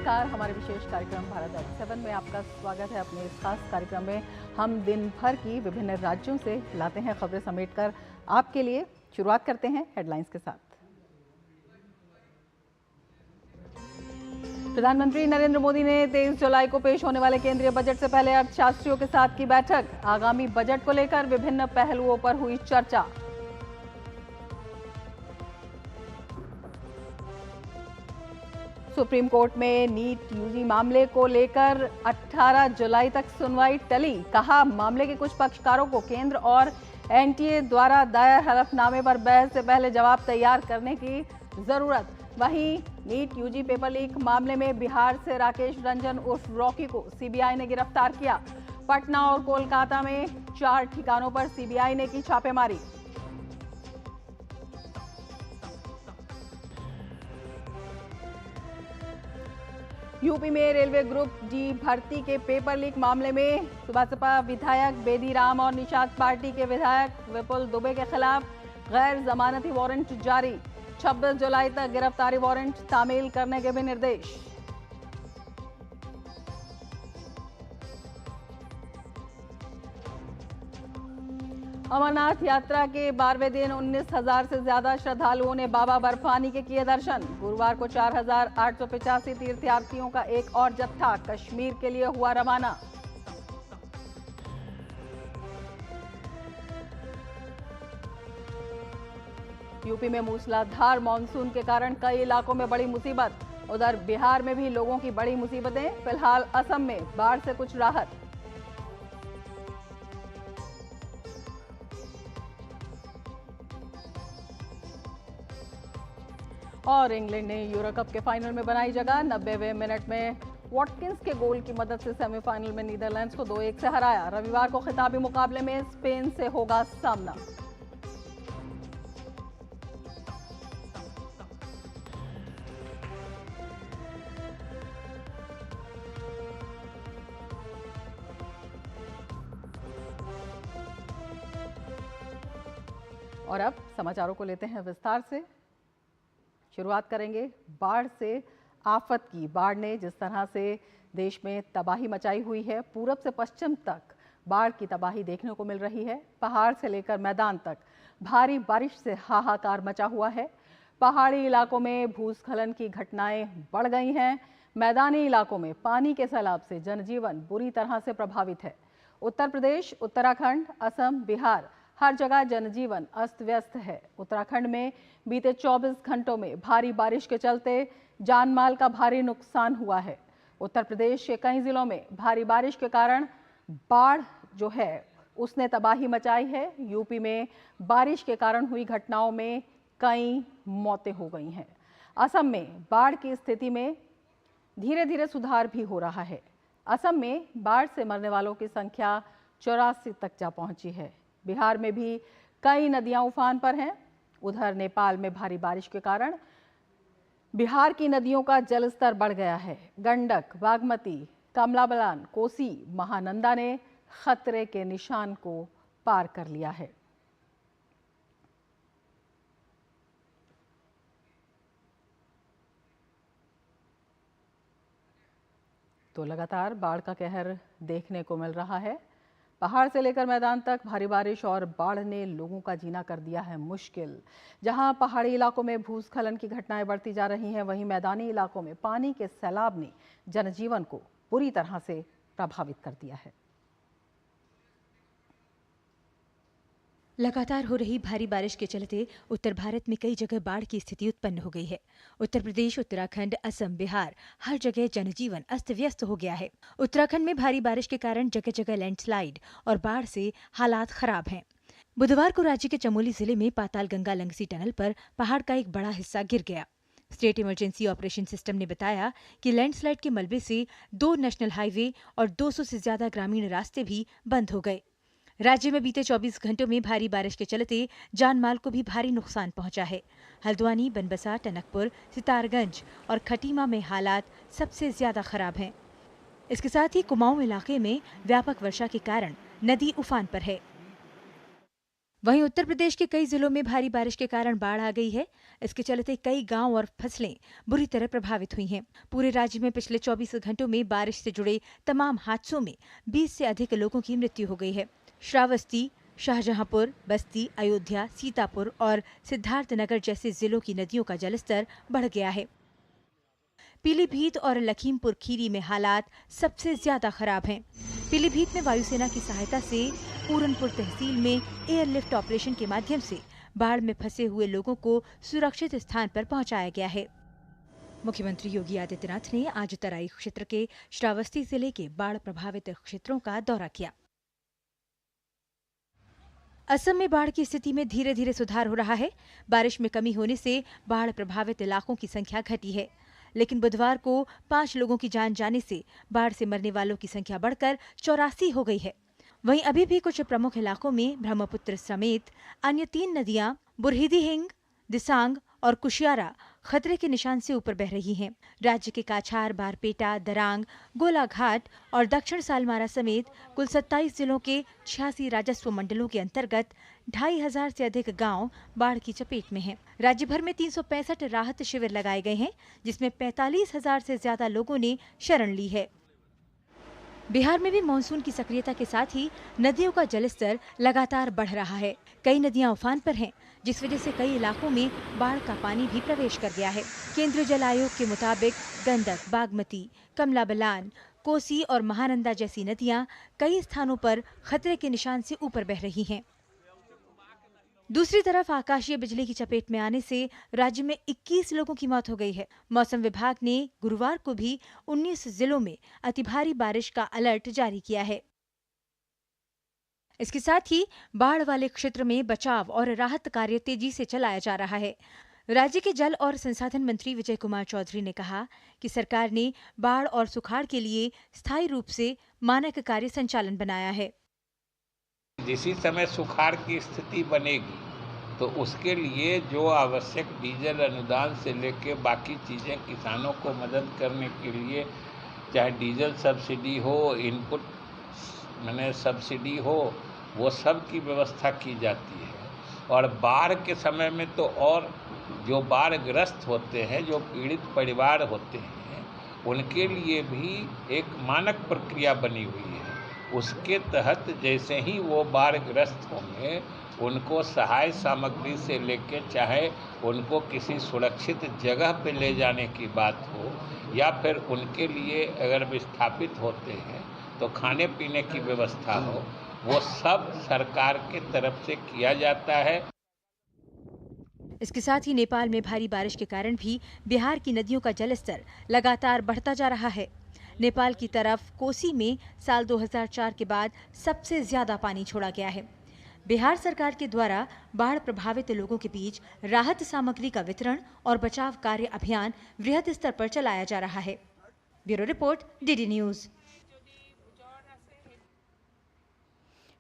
नमस्कार। हमारे विशेष कार्यक्रम भारत एट 7 में आपका स्वागत है। अपने इस खास कार्यक्रम में हम दिन भर की विभिन्न राज्यों से लाते हैं खबरें समेटकर आपके लिए। शुरुआत करते हैं हेडलाइंस के साथ। प्रधानमंत्री नरेंद्र मोदी ने 23 जुलाई को पेश होने वाले केंद्रीय बजट से पहले अर्थशास्त्रियों के साथ की बैठक। आगामी बजट को लेकर विभिन्न पहलुओं पर हुई चर्चा। सुप्रीम कोर्ट में नीट यूजी मामले को लेकर 18 जुलाई तक सुनवाई टली। कहा, मामले के कुछ पक्षकारों को केंद्र और एनटीए द्वारा दायर हलफनामे पर बहस से पहले जवाब तैयार करने की जरूरत। वहीं नीट यूजी पेपर लीक मामले में बिहार से राकेश रंजन उर्फ रॉकी को सीबीआई ने गिरफ्तार किया। पटना और कोलकाता में 4 ठिकानों पर सीबीआई ने की छापेमारी। यूपी में रेलवे ग्रुप डी भर्ती के पेपर लीक मामले में सुभासपा विधायक बेदी राम और निषाद पार्टी के विधायक विपुल दुबे के खिलाफ गैर जमानती वारंट जारी। 26 जुलाई तक गिरफ्तारी वारंट तामील करने के भी निर्देश। अमरनाथ यात्रा के 12वें दिन 19,000 से ज्यादा श्रद्धालुओं ने बाबा बर्फानी के किए दर्शन। गुरुवार को 4,885 तीर्थयात्रियों का एक और जत्था कश्मीर के लिए हुआ रवाना। यूपी में मूसलाधार मानसून के कारण कई इलाकों में बड़ी मुसीबत। उधर बिहार में भी लोगों की बड़ी मुसीबतें। फिलहाल असम में बाढ़ से कुछ राहत। और इंग्लैंड ने यूरो कप के फाइनल में बनाई जगह। 90वें मिनट में वॉटकिंस के गोल की मदद से सेमीफाइनल में नीदरलैंड्स को 2-1 से हराया। रविवार को खिताबी मुकाबले में स्पेन से होगा सामना। और अब समाचारों को लेते हैं विस्तार से। शुरुआत करेंगे बाढ़ से आफत की। बाढ़ ने जिस तरह से देश में तबाही मचाई हुई है, पूरब से पश्चिम तक बाढ़ की तबाही देखने को मिल रही है। पहाड़ से लेकर मैदान तक भारी बारिश से हाहाकार मचा हुआ है। पहाड़ी इलाकों में भूस्खलन की घटनाएं बढ़ गई हैं। मैदानी इलाकों में पानी के सैलाब से जनजीवन बुरी तरह से प्रभावित है। उत्तर प्रदेश, उत्तराखंड, असम, बिहार हर जगह जनजीवन अस्त व्यस्त है। उत्तराखंड में बीते 24 घंटों में भारी बारिश के चलते जानमाल का भारी नुकसान हुआ है। उत्तर प्रदेश के कई जिलों में भारी बारिश के कारण बाढ़ जो है उसने तबाही मचाई है। यूपी में बारिश के कारण हुई घटनाओं में कई मौतें हो गई हैं। असम में बाढ़ की स्थिति में धीरे धीरे सुधार भी हो रहा है। असम में बाढ़ से मरने वालों की संख्या 84 तक जा पहुंची है। बिहार में भी कई नदियां उफान पर हैं। उधर नेपाल में भारी बारिश के कारण बिहार की नदियों का जलस्तर बढ़ गया है। गंडक, बागमती, कमला बलान, कोसी, महानंदा ने खतरे के निशान को पार कर लिया है। तो लगातार बाढ़ का कहर देखने को मिल रहा है। पहाड़ से लेकर मैदान तक भारी बारिश और बाढ़ ने लोगों का जीना कर दिया है मुश्किल। जहां पहाड़ी इलाकों में भूस्खलन की घटनाएं बढ़ती जा रही हैं, वहीं मैदानी इलाकों में पानी के सैलाब ने जनजीवन को बुरी तरह से प्रभावित कर दिया है। लगातार हो रही भारी बारिश के चलते उत्तर भारत में कई जगह बाढ़ की स्थिति उत्पन्न हो गई है। उत्तर प्रदेश, उत्तराखंड, असम, बिहार हर जगह जनजीवन अस्त व्यस्त हो गया है। उत्तराखंड में भारी बारिश के कारण जगह जगह लैंडस्लाइड और बाढ़ से हालात खराब हैं। बुधवार को राज्य के चमोली जिले में पातालगंगा लंगसी टनल पर पहाड़ का एक बड़ा हिस्सा गिर गया। स्टेट इमरजेंसी ऑपरेशन सिस्टम ने बताया कि लैंडस्लाइड के मलबे से 2 नेशनल हाईवे और 200 से ज्यादा ग्रामीण रास्ते भी बंद हो गए। राज्य में बीते 24 घंटों में भारी बारिश के चलते जानमाल को भी भारी नुकसान पहुंचा है। हल्द्वानी, बनबसा, टनकपुर, सितारगंज और खटीमा में हालात सबसे ज्यादा खराब हैं। इसके साथ ही कुमाऊं इलाके में व्यापक वर्षा के कारण नदी उफान पर है। वहीं उत्तर प्रदेश के कई जिलों में भारी बारिश के कारण बाढ़ आ गई है। इसके चलते कई गांव और फसलें बुरी तरह प्रभावित हुई हैं। पूरे राज्य में पिछले 24 घंटों में बारिश से जुड़े तमाम हादसों में 20 से अधिक लोगों की मृत्यु हो गई है। श्रावस्ती, शाहजहांपुर, बस्ती, अयोध्या, सीतापुर और सिद्धार्थनगर जैसे जिलों की नदियों का जलस्तर बढ़ गया है। पीलीभीत और लखीमपुर खीरी में हालात सबसे ज्यादा खराब हैं। पीलीभीत में वायुसेना की सहायता से पूरनपुर तहसील में एयरलिफ्ट ऑपरेशन के माध्यम से बाढ़ में फंसे हुए लोगों को सुरक्षित स्थान पर पहुंचाया गया है। मुख्यमंत्री योगी आदित्यनाथ ने आज तराई क्षेत्र के श्रावस्ती जिले के बाढ़ प्रभावित क्षेत्रों का दौरा किया। असम में बाढ़ की स्थिति में धीरे धीरे सुधार हो रहा है। बारिश में कमी होने से बाढ़ प्रभावित इलाकों की संख्या घटी है, लेकिन बुधवार को 5 लोगों की जान जाने से बाढ़ से मरने वालों की संख्या बढ़कर 84 हो गई है। वहीं अभी भी कुछ प्रमुख इलाकों में ब्रह्मपुत्र समेत अन्य 3 नदियां बुरहीदीहिंग, दिसांग और कुशियारा खतरे के निशान से ऊपर बह रही हैं। राज्य के काछार, बारपेटा, दरांग, गोलाघाट और दक्षिण सालमारा समेत कुल 27 जिलों के 86 राजस्व मंडलों के अंतर्गत 2500 से अधिक गांव बाढ़ की चपेट में हैं। राज्य भर में 365 राहत शिविर लगाए गए हैं, जिसमें 45,000 से ज्यादा लोगों ने शरण ली है। बिहार में भी मानसून की सक्रियता के साथ ही नदियों का जलस्तर लगातार बढ़ रहा है। कई नदियां उफान पर हैं, जिस वजह से कई इलाकों में बाढ़ का पानी भी प्रवेश कर गया है। केंद्रीय जल आयोग के मुताबिक गंडक, बागमती, कमला बलान, कोसी और महानंदा जैसी नदियां कई स्थानों पर खतरे के निशान से ऊपर बह रही हैं। दूसरी तरफ आकाशीय बिजली की चपेट में आने से राज्य में 21 लोगों की मौत हो गई है। मौसम विभाग ने गुरुवार को भी 19 जिलों में अति भारी बारिश का अलर्ट जारी किया है। इसके साथ ही बाढ़ वाले क्षेत्र में बचाव और राहत कार्य तेजी से चलाया जा रहा है। राज्य के जल और संसाधन मंत्री विजय कुमार चौधरी ने कहा कि सरकार ने बाढ़ और सुखाड़ के लिए स्थायी रूप से मानक कार्य संचालन बनाया है। जिसी समय सुखाड़ की स्थिति बनेगी तो उसके लिए जो आवश्यक डीजल अनुदान से लेके बाकी चीज़ें किसानों को मदद करने के लिए, चाहे डीजल सब्सिडी हो, इनपुट मैंने सब्सिडी हो, वो सब की व्यवस्था की जाती है। और बाढ़ के समय में तो और जो बाढ़ग्रस्त होते हैं, जो पीड़ित परिवार होते हैं, उनके लिए भी एक मानक प्रक्रिया बनी हुई है। उसके तहत जैसे ही वो बाढ़ग्रस्त होंगे, उनको सहाय सामग्री से लेके, चाहे उनको किसी सुरक्षित जगह पे ले जाने की बात हो या फिर उनके लिए अगर विस्थापित होते हैं तो खाने पीने की व्यवस्था हो, वो सब सरकार के तरफ से किया जाता है। इसके साथ ही नेपाल में भारी बारिश के कारण भी बिहार की नदियों का जलस्तर लगातार बढ़ता जा रहा है। नेपाल की तरफ कोसी में साल 2004 के बाद सबसे ज्यादा पानी छोड़ा गया है। बिहार सरकार के द्वारा बाढ़ प्रभावित लोगों के बीच राहत सामग्री का वितरण और बचाव कार्य अभियान वृहद स्तर पर चलाया जा रहा है। Bureau report, DD news.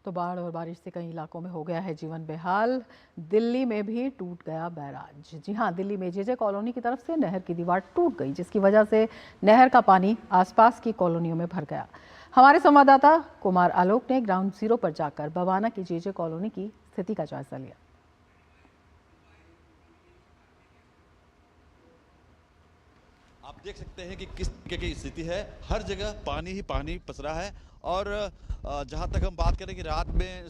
तो बाढ़ और बारिश से कई इलाकों में हो गया है जीवन बेहाल। दिल्ली में भी टूट गया बैराज। जी हां, दिल्ली में जेजे कॉलोनी की तरफ से नहर की दीवार टूट गई, जिसकी वजह से नहर का पानी आसपास की कॉलोनियों में भर गया। हमारे संवाददाता कुमार आलोक ने ग्राउंड जीरो पर जाकर बवाना की जेजे कॉलोनी की स्थिति का जायजा लिया। आप देख सकते हैं कि किस तरीके की स्थिति है। हर जगह पानी ही पानी पसरा है। और जहां तक हम बात करें कि रात में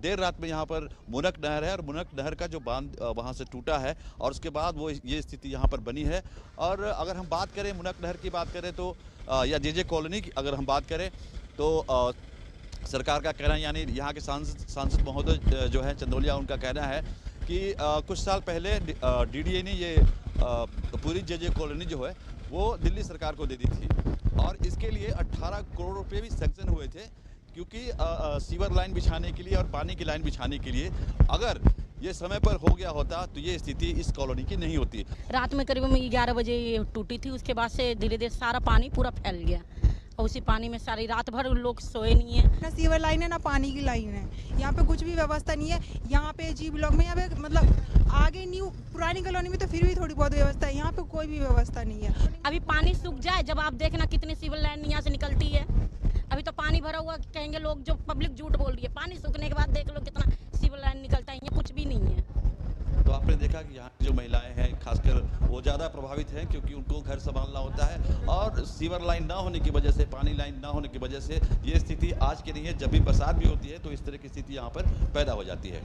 देर रात में यहाँ पर मुनक नहर है और मुनक नहर का जो बांध वहां से टूटा है और उसके बाद वो ये स्थिति यहाँ पर बनी है। और अगर हम बात करें मुनक नहर की बात करें तो या जेजे कॉलोनी की अगर हम बात करें तो सरकार का कहना, यानी यहाँ के सांसद महोदय जो है चंदौलिया, उनका कहना है कि कुछ साल पहले डीडीए ने ये पूरी जेजे कॉलोनी जो है वो दिल्ली सरकार को दे दी थी और इसके लिए 18 करोड़ रुपए भी सैंक्शन हुए थे, क्योंकि सीवर लाइन बिछाने के लिए और पानी की लाइन बिछाने के लिए। अगर ये समय पर हो गया होता तो ये स्थिति इस कॉलोनी की नहीं होती। रात में करीब 11 बजे ये टूटी थी, उसके बाद से धीरे धीरे सारा पानी पूरा फैल गया और उसी पानी में सारी रात भर लोग सोए नहीं है। ना सीवर लाइन है ना पानी की लाइन है, यहाँ पे कुछ भी व्यवस्था नहीं है। यहाँ पे जी ब्लॉक में, यहाँ पे मतलब आगे न्यू पुरानी कॉलोनी में तो फिर भी थोड़ी बहुत व्यवस्था है, यहाँ पे कोई भी व्यवस्था नहीं है। अभी पानी सूख जाए जब आप देखना कितनी सीवर लाइन यहाँ से निकलती है। अभी तो पानी भरा हुआ, कहेंगे लोग जो पब्लिक झूठ बोल रही है, पानी सूखने के बाद देख लो कितना सीवर लाइन मैंने देखा कि यहाँ की जो महिलाएं हैं खासकर वो ज़्यादा प्रभावित हैं, क्योंकि उनको घर संभालना होता है और सीवर लाइन ना होने की वजह से, पानी लाइन ना होने की वजह से ये स्थिति आज की नहीं है। जब भी बरसात भी होती है तो इस तरह की स्थिति यहाँ पर पैदा हो जाती है।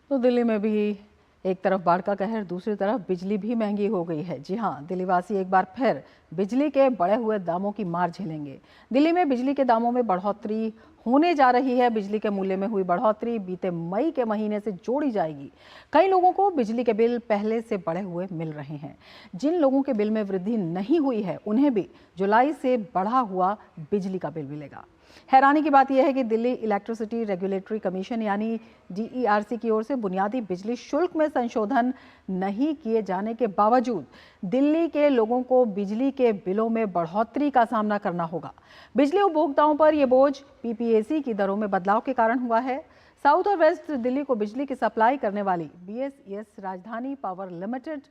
तो दिल्ली में भी एक तरफ बाढ़ का कहर, दूसरी तरफ बिजली भी महंगी हो गई है। जी हां, दिल्लीवासी एक बार फिर बिजली के बढ़े हुए दामों की मार झेलेंगे। दिल्ली में बिजली के दामों में बढ़ोतरी होने जा रही है। बिजली के मूल्य में हुई बढ़ोतरी बीते मई के महीने से जोड़ी जाएगी। कई लोगों को बिजली के बिल पहले से बढ़े हुए मिल रहे हैं। जिन लोगों के बिल में वृद्धि नहीं हुई है उन्हें भी जुलाई से बढ़ा हुआ बिजली का बिल मिलेगा। हैरानी की बात यह है कि दिल्ली इलेक्ट्रिसिटी रेगुलेटरी कमीशन यानी DERC की ओर से बुनियादी बिजली शुल्क में संशोधन नहीं किए जाने के बावजूद दिल्ली के लोगों को बिजली के बिलों में बढ़ोतरी का सामना करना होगा। बिजली उपभोक्ताओं पर यह बोझ PPAC की दरों में बदलाव के कारण हुआ है। साउथ और वेस्ट दिल्ली को बिजली की सप्लाई करने वाली BSES राजधानी पावर लिमिटेड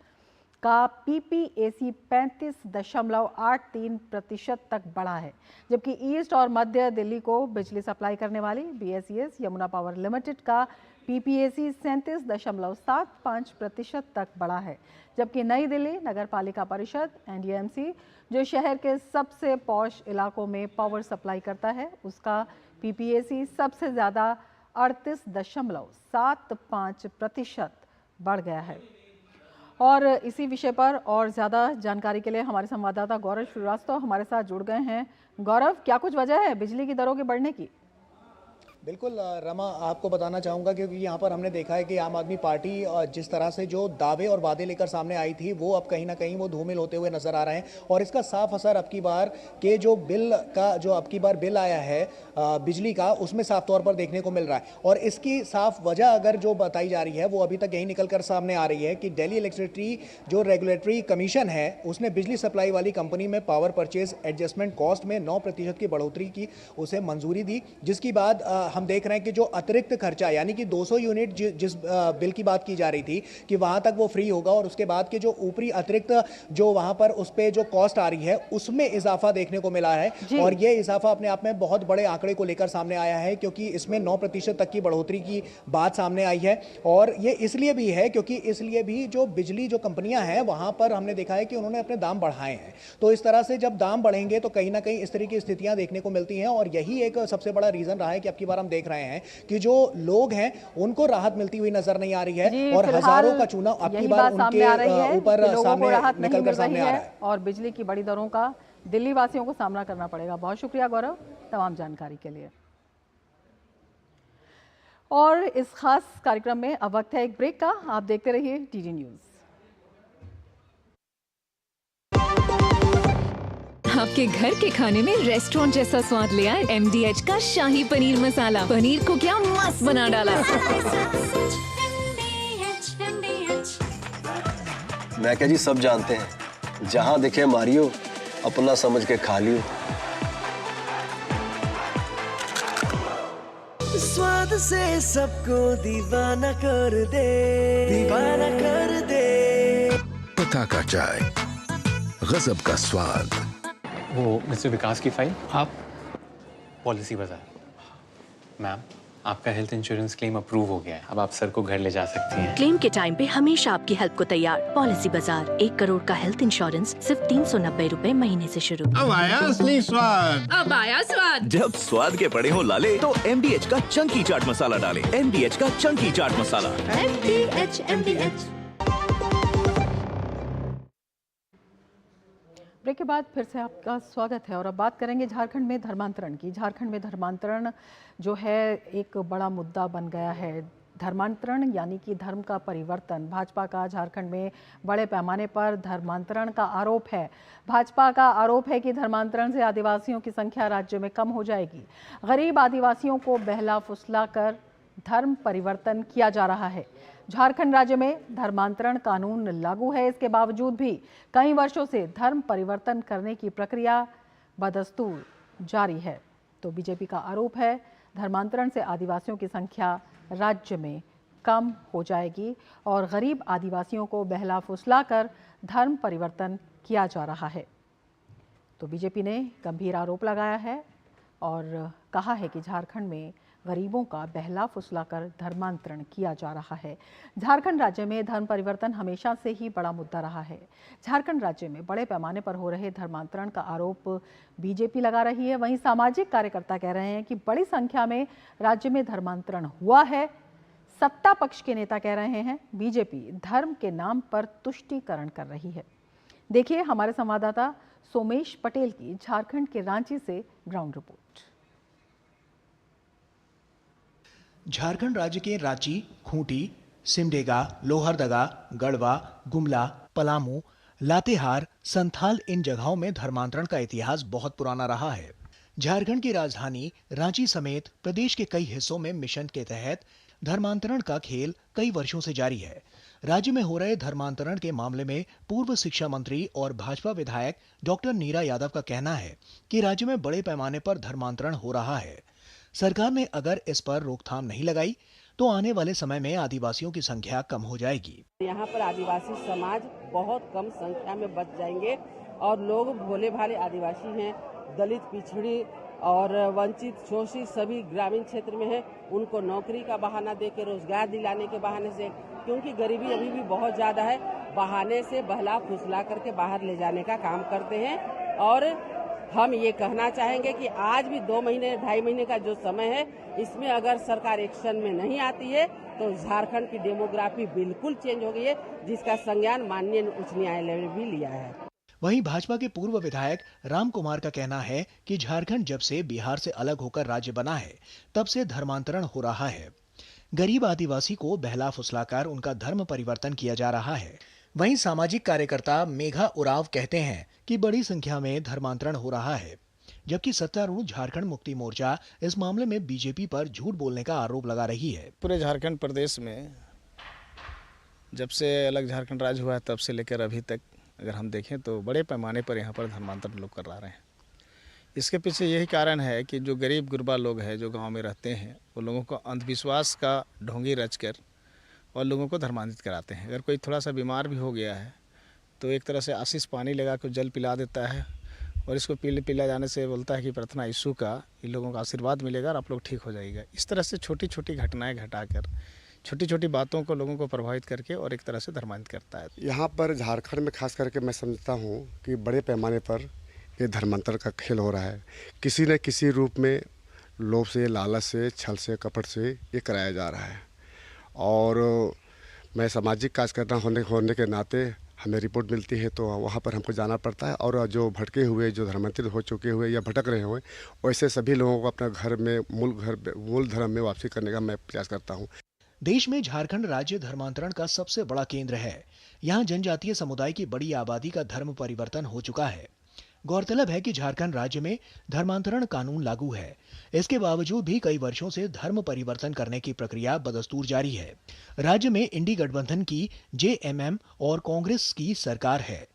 का PPAC 35.83% तक बढ़ा है, जबकि ईस्ट और मध्य दिल्ली को बिजली सप्लाई करने वाली BSES यमुना पावर लिमिटेड का PPAC 37.75% तक बढ़ा है। जबकि नई दिल्ली नगर पालिका परिषद NDMC, जो शहर के सबसे पॉश इलाकों में पावर सप्लाई करता है, उसका PPAC सबसे ज़्यादा 38.75% बढ़ गया है। और इसी विषय पर और ज़्यादा जानकारी के लिए हमारे संवाददाता गौरव श्रीवास्तव हमारे साथ जुड़ गए हैं। गौरव, क्या कुछ वजह है बिजली की दरों के बढ़ने की? बिल्कुल रमा, आपको बताना चाहूँगा क्योंकि यहाँ पर हमने देखा है कि आम आदमी पार्टी जिस तरह से जो दावे और वादे लेकर सामने आई थी वो अब कहीं ना कहीं वो धूमिल होते हुए नजर आ रहे हैं। और इसका साफ असर अब की बार के जो बिल का जो अब की बार बिल आया है बिजली का, उसमें साफ तौर पर देखने को मिल रहा है। और इसकी साफ वजह अगर जो बताई जा रही है वो अभी तक यही निकल कर सामने आ रही है कि दिल्ली इलेक्ट्रिसिटी जो रेगुलेटरी कमीशन है उसने बिजली सप्लाई वाली कंपनी में पावर परचेज एडजस्टमेंट कॉस्ट में 9% की बढ़ोतरी की उसे मंजूरी दी, जिसकी बाद हम देख रहे हैं कि जो अतिरिक्त खर्चा यानी कि 200 यूनिट जिस बिल की बात की जा रही थी कि वहां तक वो फ्री होगा और उसके बाद के जो ऊपरी अतिरिक्त जो वहां पर उस पे जो कॉस्ट आ रही है उसमें इजाफा देखने को मिला है। और ये इजाफा अपने आप में बहुत बड़े आंकड़े को लेकर सामने आया है, क्योंकि इसमें 9% तक की बढ़ोतरी की बात सामने आई है। और ये इसलिए भी है क्योंकि इसलिए भी जो बिजली जो कंपनियां हैं वहां पर हमने देखा है कि उन्होंने अपने दाम बढ़ाए हैं। तो इस तरह से जब दाम बढ़ेंगे तो कहीं ना कहीं इस तरह की स्थितियां देखने को मिलती हैं। और यही एक सबसे बड़ा रीजन रहा है कि अब की बार हम देख रहे हैं कि जो लोग हैं उनको राहत मिलती हुई नजर नहीं आ रही है और हजारों का चूना अब की बार उनके ऊपर सामने निकल कर सामने आ रहा है और बिजली की बड़ी दरों का दिल्ली वासियों को सामना करना पड़ेगा। बहुत शुक्रिया गौरव तमाम जानकारी के लिए। और इस खास कार्यक्रम में अब वक्त है एक ब्रेक का। आप देखते रहिए DD न्यूज। आपके घर के खाने में रेस्टोरेंट जैसा स्वाद ले आए MDH का शाही पनीर मसाला। पनीर को क्या मस्त बना डाला। मैं क्या जी, सब जानते हैं जहां दिखे मारियो अपना समझ के खा लियो। स्वाद से सबको दीवाना कर दे, दीवाना कर दे। पता का चाय, गजब का स्वाद। वो मिस्टर विकास की फाइल आप पॉलिसी बाजार। मैम, आपका हेल्थ इंश्योरेंस क्लेम अप्रूव हो गया है। अब आप सर को घर ले जा सकती हैं। क्लेम के टाइम पे हमेशा आपकी हेल्प को तैयार। पॉलिसी बाजार, 1 करोड़ का हेल्थ इंश्योरेंस सिर्फ 390 रुपए महीने से शुरू। अब आया असली स्वाद। अब आया स्वाद। जब स्वाद के पड़े हो लाले तो MDH का चंकी चाट मसाला डालें। MDH का चंकी चाट मसाला। MDH। ब्रेक के बाद फिर से आपका स्वागत है और अब बात करेंगे झारखंड में धर्मांतरण की। झारखंड में धर्मांतरण जो है एक बड़ा मुद्दा बन गया है। धर्मांतरण यानी कि धर्म का परिवर्तन। भाजपा का झारखंड में बड़े पैमाने पर धर्मांतरण का आरोप है। भाजपा का आरोप है कि धर्मांतरण से आदिवासियों की संख्या राज्य में कम हो जाएगी। गरीब आदिवासियों को बहला फुसला कर धर्म परिवर्तन किया जा रहा है। झारखंड राज्य में धर्मांतरण कानून लागू है, इसके बावजूद भी कई वर्षों से धर्म परिवर्तन करने की प्रक्रिया बदस्तूर जारी है। तो बीजेपी का आरोप है धर्मांतरण से आदिवासियों की संख्या राज्य में कम हो जाएगी और गरीब आदिवासियों को बहला फुसला कर धर्म परिवर्तन किया जा रहा है। तो बीजेपी ने गंभीर आरोप लगाया है और कहा है कि झारखंड में गरीबों का बहला फुसलाकर धर्मांतरण किया जा रहा है। झारखंड राज्य में धर्म परिवर्तन हमेशा से ही बड़ा मुद्दा रहा है। झारखंड राज्य में बड़े पैमाने पर हो रहे धर्मांतरण का आरोप बीजेपी लगा रही है। वहीं सामाजिक कार्यकर्ता कह रहे हैं कि बड़ी संख्या में राज्य में धर्मांतरण हुआ है। सत्ता पक्ष के नेता कह रहे हैं बीजेपी धर्म के नाम पर तुष्टीकरण कर रही है। देखिए हमारे संवाददाता सोमेश पटेल की झारखंड के रांची से ग्राउंड रिपोर्ट। झारखंड राज्य के रांची, खूंटी, सिमडेगा, लोहरदगा, गढ़वा, गुमला, पलामू, लातेहार, संथाल इन जगहों में धर्मांतरण का इतिहास बहुत पुराना रहा है। झारखंड की राजधानी रांची समेत प्रदेश के कई हिस्सों में मिशन के तहत धर्मांतरण का खेल कई वर्षों से जारी है। राज्य में हो रहे धर्मांतरण के मामले में पूर्व शिक्षा मंत्री और भाजपा विधायक डॉक्टर नीरा यादव का कहना है कि राज्य में बड़े पैमाने पर धर्मांतरण हो रहा है। सरकार ने अगर इस पर रोकथाम नहीं लगाई तो आने वाले समय में आदिवासियों की संख्या कम हो जाएगी। यहाँ पर आदिवासी समाज बहुत कम संख्या में बच जाएंगे और लोग भोले भाले आदिवासी हैं, दलित, पिछड़ी और वंचित, शोषित सभी ग्रामीण क्षेत्र में है। उनको नौकरी का बहाना देकर, रोजगार दिलाने के बहाने से, क्योंकि गरीबी अभी भी बहुत ज्यादा है, बहाने से बहला फुसला करके बाहर ले जाने का काम करते हैं। और हम ये कहना चाहेंगे कि आज भी 2 महीने 2.5 महीने का जो समय है, इसमें अगर सरकार एक्शन में नहीं आती है तो झारखंड की डेमोग्राफी बिल्कुल चेंज हो गई है, जिसका संज्ञान माननीय उच्च न्यायालय ने भी लिया है। वहीं भाजपा के पूर्व विधायक राम कुमार का कहना है कि झारखंड जब से बिहार से अलग होकर राज्य बना है, तब से धर्मांतरण हो रहा है। गरीब आदिवासी को बहला फुसलाकर उनका धर्म परिवर्तन किया जा रहा है। वहीं सामाजिक कार्यकर्ता मेघा उराव कहते हैं कि बड़ी संख्या में धर्मांतरण हो रहा है, जबकि सत्तारूढ़ झारखंड मुक्ति मोर्चा इस मामले में बीजेपी पर झूठ बोलने का आरोप लगा रही है। पूरे झारखंड प्रदेश में जब से अलग झारखंड राज्य हुआ है तब से लेकर अभी तक अगर हम देखें तो बड़े पैमाने पर यहाँ पर धर्मांतरण लोग कर रहे हैं। इसके पीछे यही कारण है कि जो गरीब गुरबा लोग हैं जो गांव में रहते हैं, वो लोगों को अंधविश्वास का ढोंगी रचकर और लोगों को धर्मांतरित कराते हैं। अगर कोई थोड़ा सा बीमार भी हो गया है तो एक तरह से आशीष पानी लगा कर जल पिला देता है और इसको पिला जाने से बोलता है कि प्रार्थना यीशु का, इन लोगों का आशीर्वाद मिलेगा और आप लोग ठीक हो जाएगा। इस तरह से छोटी छोटी घटनाएं घटाकर, छोटी छोटी बातों को लोगों को प्रभावित करके और एक तरह से धर्मांतरित करता है। यहाँ पर झारखंड में खास करके मैं समझता हूँ कि बड़े पैमाने पर ये धर्मांतर का खेल हो रहा है। किसी न किसी रूप में लोभ से, लालच से, छल से, कपट से ये कराया जा रहा है। और मैं सामाजिक कार्यकर्ता होने के नाते हमें रिपोर्ट मिलती है तो वहाँ पर हमको जाना पड़ता है और जो भटके हुए, जो धर्मांतरित हो चुके हुए या भटक रहे हुए, वैसे सभी लोगों को अपना घर में मूल धर्म में वापसी करने का मैं प्रयास करता हूँ। देश में झारखंड राज्य धर्मांतरण का सबसे बड़ा केंद्र है। यहाँ जनजातीय समुदाय की बड़ी आबादी का धर्म परिवर्तन हो चुका है। गौरतलब है कि झारखंड राज्य में धर्मांतरण कानून लागू है। इसके बावजूद भी कई वर्षों से धर्म परिवर्तन करने की प्रक्रिया बदस्तूर जारी है। राज्य में इंडी गठबंधन की JMM और कांग्रेस की सरकार है।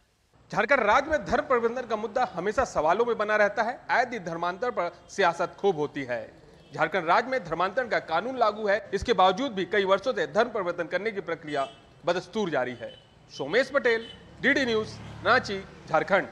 झारखंड राज्य में धर्म परिवर्तन का मुद्दा हमेशा सवालों में बना रहता है। आए दिन धर्मांतरण पर सियासत खूब होती है। झारखंड राज्य में धर्मांतरण का कानून लागू है, इसके बावजूद भी कई वर्षों से धर्म परिवर्तन करने की प्रक्रिया बदस्तूर जारी है। Somesh Patel, DD news, Ranchi, Jharkhand.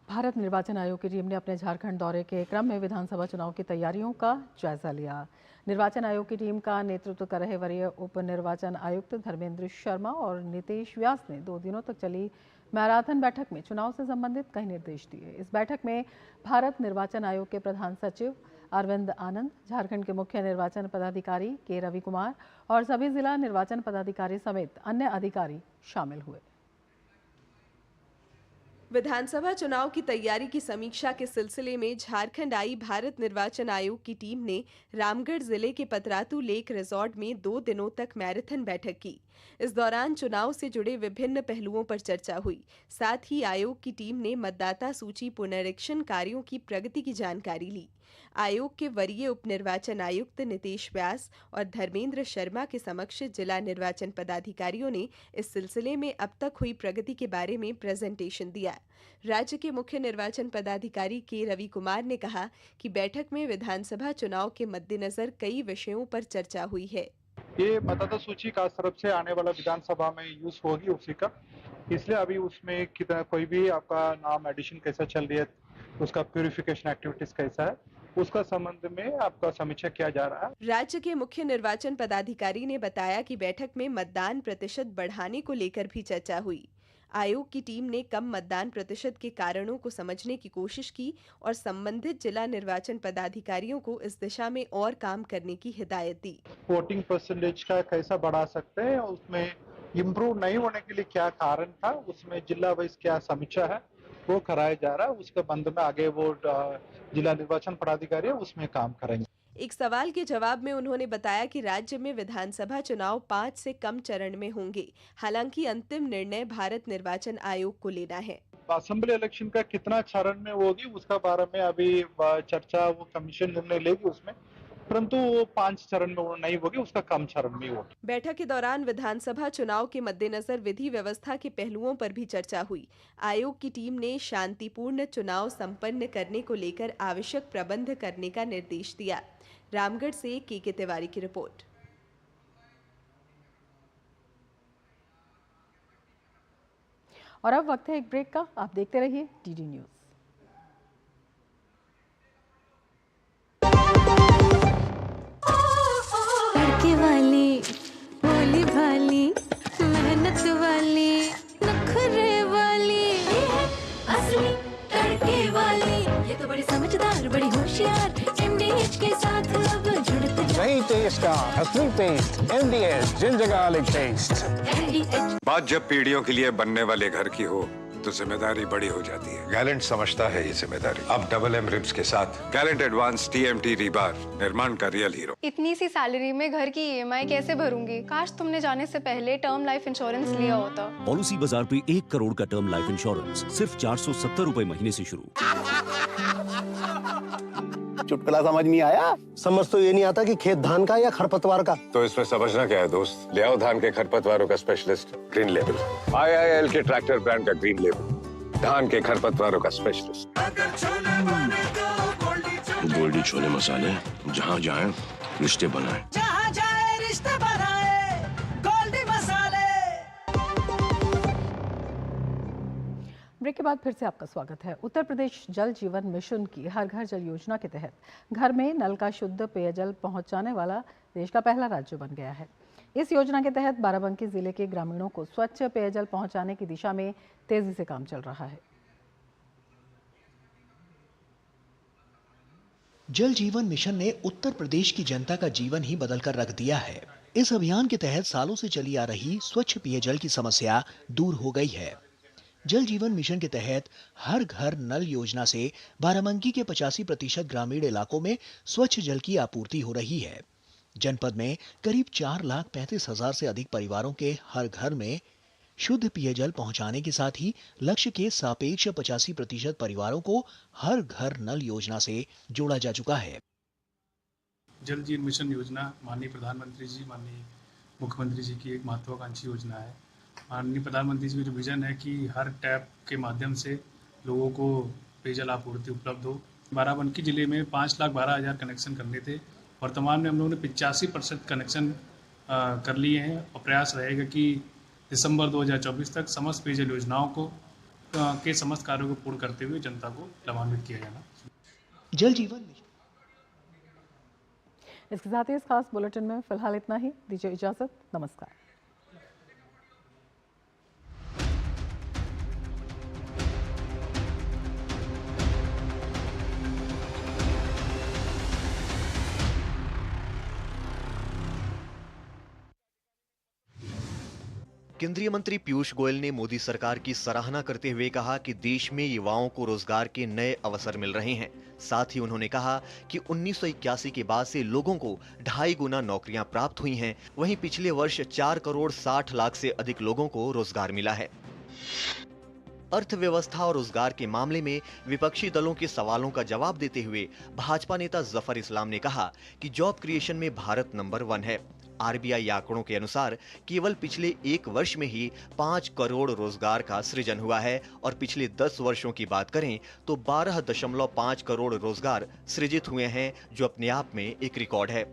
भारत निर्वाचन आयोग की टीम ने अपने झारखंड दौरे के क्रम में विधानसभा चुनाव की तैयारियों का जायजा लिया। निर्वाचन आयोग की टीम का नेतृत्व कर रहे वरीय उप निर्वाचन आयुक्त धर्मेंद्र शर्मा और नितेश व्यास ने 2 दिनों तक चली मैराथन बैठक में चुनाव से संबंधित कई निर्देश दिए। इस बैठक में भारत निर्वाचन आयोग के प्रधान सचिव अरविंद आनंद, झारखंड के मुख्य निर्वाचन पदाधिकारी के रवि कुमार और सभी जिला निर्वाचन पदाधिकारी समेत अन्य अधिकारी शामिल हुए। विधानसभा चुनाव की तैयारी की समीक्षा के सिलसिले में झारखंड आई भारत निर्वाचन आयोग की टीम ने रामगढ़ जिले के पतरातू लेक रिजॉर्ट में 2 दिनों तक मैराथन बैठक की। इस दौरान चुनाव से जुड़े विभिन्न पहलुओं पर चर्चा हुई। साथ ही आयोग की टीम ने मतदाता सूची पुनरीक्षण कार्यों की प्रगति की जानकारी ली। आयोग के वरीय उप निर्वाचन आयुक्त नितेश व्यास और धर्मेंद्र शर्मा के समक्ष जिला निर्वाचन पदाधिकारियों ने इस सिलसिले में अब तक हुई प्रगति के बारे में प्रेजेंटेशन दिया। राज्य के मुख्य निर्वाचन पदाधिकारी के रवि कुमार ने कहा कि बैठक में विधानसभा चुनाव के मद्देनजर कई विषयों पर चर्चा हुई है। ये मतदाता सूची का तरफ से आने वाला विधानसभा में यूज होगी उसी का, इसलिए अभी उसमें कितना कोई भी आपका नाम एडिशन कैसा चल रही है उसका प्यूरिफिकेशन एक्टिविटीज कैसा है, उसका संबंध में आपका समीक्षा किया जा रहा है। राज्य के मुख्य निर्वाचन पदाधिकारी ने बताया कि बैठक में मतदान प्रतिशत बढ़ाने को लेकर भी चर्चा हुई। आयोग की टीम ने कम मतदान प्रतिशत के कारणों को समझने की कोशिश की और संबंधित जिला निर्वाचन पदाधिकारियों को इस दिशा में और काम करने की हिदायत दी। वोटिंग परसेंटेज का कैसा बढ़ा सकते हैं, उसमें इम्प्रूव नहीं होने के लिए क्या कारण था, उसमें जिला वाइज क्या समीक्षा है वो कराया जा रहा है। उसके बंद में आगे वो जिला निर्वाचन पदाधिकारी है उसमें काम करेंगे। एक सवाल के जवाब में उन्होंने बताया कि राज्य में विधानसभा चुनाव 5 से कम चरण में होंगे। हालांकि अंतिम निर्णय भारत निर्वाचन आयोग को लेना है। असेंबली इलेक्शन का कितना चरण में होगी उसका बारे में अभी चर्चा वो कमीशन निर्णय लेगी उसमें, परंतु वो 5 चरण में वो नहीं होगी, उसका कम चरण में होगी। बैठक के दौरान विधानसभा चुनाव के मद्देनजर विधि व्यवस्था के पहलुओं पर भी चर्चा हुई। आयोग की टीम ने शांतिपूर्ण चुनाव संपन्न करने को लेकर आवश्यक प्रबंध करने का निर्देश दिया। रामगढ़ से के तिवारी की रिपोर्ट। और अब वक्त है एक ब्रेक का। आप देखते रहिए डीडी न्यूज। लड़के वाली, भोली भाली, मेहनत वाली, नखरे वाली, असली लड़के वाली, ये तो बड़ी समझदार, बड़ी होशियार, MDH के साथ अब जुड़ते हैं। नई टेस्ट का असली taste, MDH ginger garlic taste. बात जब पीढ़ियों के लिए बनने वाले घर की हो तो जिम्मेदारी बड़ी हो जाती है। गैलेंट समझता है ये जिम्मेदारी। अब डबल M रिब्स के साथ गैलेंट एडवांस TMT रीबार, निर्माण का रियल हीरो। इतनी सी सैलरी में घर की EMI कैसे भरूंगी? काश तुमने जाने से पहले टर्म लाइफ इंश्योरेंस लिया होता। पॉलिसी बाजार पे 1 करोड़ का टर्म लाइफ इंश्योरेंस सिर्फ 470 रुपए महीने से शुरू। चुटकुला समझ नहीं आया? समझ तो ये नहीं आता कि खेत धान का या खरपतवार का। तो इसमें समझना क्या है दोस्त? ले आओ धान के खरपतवारों का स्पेशलिस्ट ग्रीन लेबल। IIL के ट्रैक्टर ब्रांड का ग्रीन लेबल, धान के खरपतवारों का स्पेशलिस्ट। गोल्डी छोले मसाले, जहाँ जाए रिश्ते बनाए। जहाँ जाए रिश्ते बनाए, गोल्डी मसाले। ब्रेक के बाद फिर से आपका स्वागत है। उत्तर प्रदेश जल जीवन मिशन की हर घर जल योजना के तहत घर में नल का शुद्ध पेयजल पहुंचाने वाला देश का पहला राज्य बन गया है। इस योजना के तहत बाराबंकी जिले के ग्रामीणों को स्वच्छ पेयजल पहुंचाने की दिशा में तेजी से काम चल रहा है। जल जीवन मिशन ने उत्तर प्रदेश की जनता का जीवन ही बदलकर रख दिया है। इस अभियान के तहत सालों से चली आ रही स्वच्छ पेयजल की समस्या दूर हो गई है। जल जीवन मिशन के तहत हर घर नल योजना से बाराबंकी के 85% ग्रामीण इलाकों में स्वच्छ जल की आपूर्ति हो रही है। जनपद में करीब 4,35,000 से अधिक परिवारों के हर घर में शुद्ध पेयजल पहुंचाने के साथ ही लक्ष्य के सापेक्ष 85% परिवारों को हर घर नल योजना से जोड़ा जा चुका है। जल जीवन मिशन योजना माननीय प्रधानमंत्री जी, माननीय मुख्यमंत्री जी की एक महत्वाकांक्षी योजना है। माननीय प्रधानमंत्री जी का जो विजन है कि हर टैप के माध्यम से लोगों को पेयजल आपूर्ति उपलब्ध हो। बाराबंकी जिले में 5,12,000 कनेक्शन करने थे। वर्तमान में हम लोगों ने 85% कनेक्शन कर लिए हैं और प्रयास रहेगा कि दिसंबर 2024 तक समस्त पेयजल योजनाओं को के समस्त कार्यों को पूर्ण करते हुए जनता को लाभान्वित किया जाना। जल जीवन इसके साथ ही इस खास बुलेटिन में फिलहाल इतना ही। दीजिए इजाजत, नमस्कार। केंद्रीय मंत्री पीयूष गोयल ने मोदी सरकार की सराहना करते हुए कहा कि देश में युवाओं को रोजगार के नए अवसर मिल रहे हैं। साथ ही उन्होंने कहा कि 1981 के बाद से लोगों को 2.5 गुना नौकरियां प्राप्त हुई हैं। वहीं पिछले वर्ष 4 करोड़ 60 लाख से अधिक लोगों को रोजगार मिला है। अर्थव्यवस्था और रोजगार के मामले में विपक्षी दलों के सवालों का जवाब देते हुए भाजपा नेता जफर इस्लाम ने कहा कि जॉब क्रिएशन में भारत नंबर 1 है। RBI आंकड़ों के अनुसार केवल पिछले 1 वर्ष में ही 5 करोड़ रोजगार का सृजन हुआ है और पिछले 10 वर्षों की बात करें तो 12.5 करोड़ रोजगार सृजित हुए हैं, जो अपने आप में एक रिकॉर्ड है।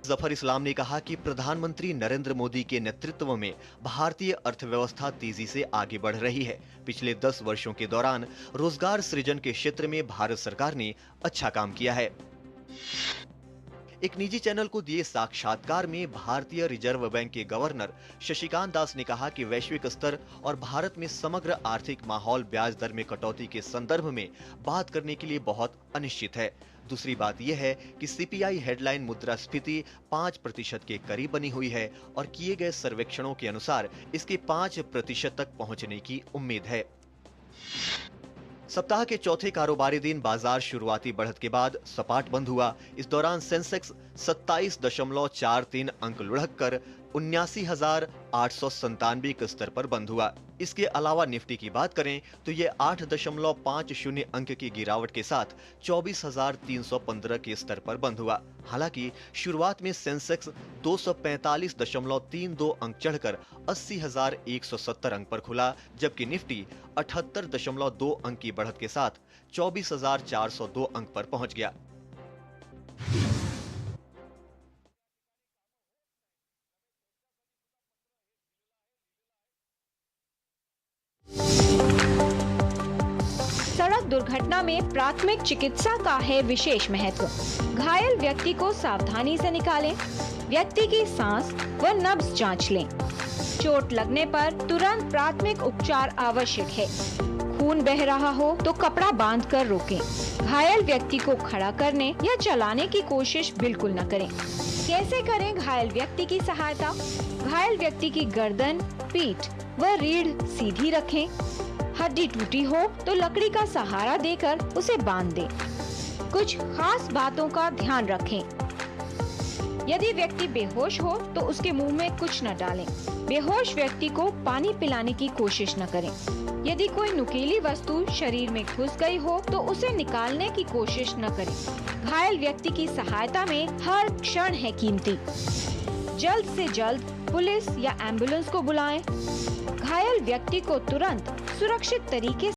जफर इस्लाम ने कहा कि प्रधानमंत्री नरेंद्र मोदी के नेतृत्व में भारतीय अर्थव्यवस्था तेजी से आगे बढ़ रही है। पिछले 10 वर्षों के दौरान रोजगार सृजन के क्षेत्र में भारत सरकार ने अच्छा काम किया है। एक निजी चैनल को दिए साक्षात्कार में भारतीय रिजर्व बैंक के गवर्नर शशिकांत दास ने कहा कि वैश्विक स्तर और भारत में समग्र आर्थिक माहौल ब्याज दर में कटौती के संदर्भ में बात करने के लिए बहुत अनिश्चित है। दूसरी बात यह है कि सीपीआई हेडलाइन मुद्रास्फीति 5% के करीब बनी हुई है और किए गए सर्वेक्षणों के अनुसार इसके 5% तक पहुंचने की उम्मीद है। सप्ताह के चौथे कारोबारी दिन बाजार शुरुआती बढ़त के बाद सपाट बंद हुआ। इस दौरान सेंसेक्स 27.43 अंक लुढ़क कर 79,897 के स्तर पर बंद हुआ। इसके अलावा निफ्टी की बात करें तो ये 8.50 अंक की गिरावट के साथ 24,315 के स्तर पर बंद हुआ। हालांकि शुरुआत में सेंसेक्स 245.32 अंक चढ़कर 80,170 अंक पर खुला, जबकि निफ्टी 78.2 अंक की बढ़त के साथ 24,402 अंक पर पहुंच गया। सड़क दुर्घटना में प्राथमिक चिकित्सा का है विशेष महत्व। घायल व्यक्ति को सावधानी से निकालें, व्यक्ति की सांस व नब्ज जांच लें। चोट लगने पर तुरंत प्राथमिक उपचार आवश्यक है। खून बह रहा हो तो कपड़ा बांधकर रोकें। घायल व्यक्ति को खड़ा करने या चलाने की कोशिश बिल्कुल न करें। कैसे करें घायल व्यक्ति की सहायता? घायल व्यक्ति की गर्दन, पीठ व रीढ़ सीधी रखें। हड्डी टूटी हो तो लकड़ी का सहारा देकर उसे बांध दें। कुछ खास बातों का ध्यान रखें। यदि व्यक्ति बेहोश हो तो उसके मुंह में कुछ न डालें। बेहोश व्यक्ति को पानी पिलाने की कोशिश न करें। यदि कोई नुकीली वस्तु शरीर में घुस गई हो तो उसे निकालने की कोशिश न करें। घायल व्यक्ति की सहायता में हर क्षण है कीमती। जल्द से जल्द पुलिस या एम्बुलेंस को बुलाएं। घायल व्यक्ति को तुरंत सुरक्षित तरीके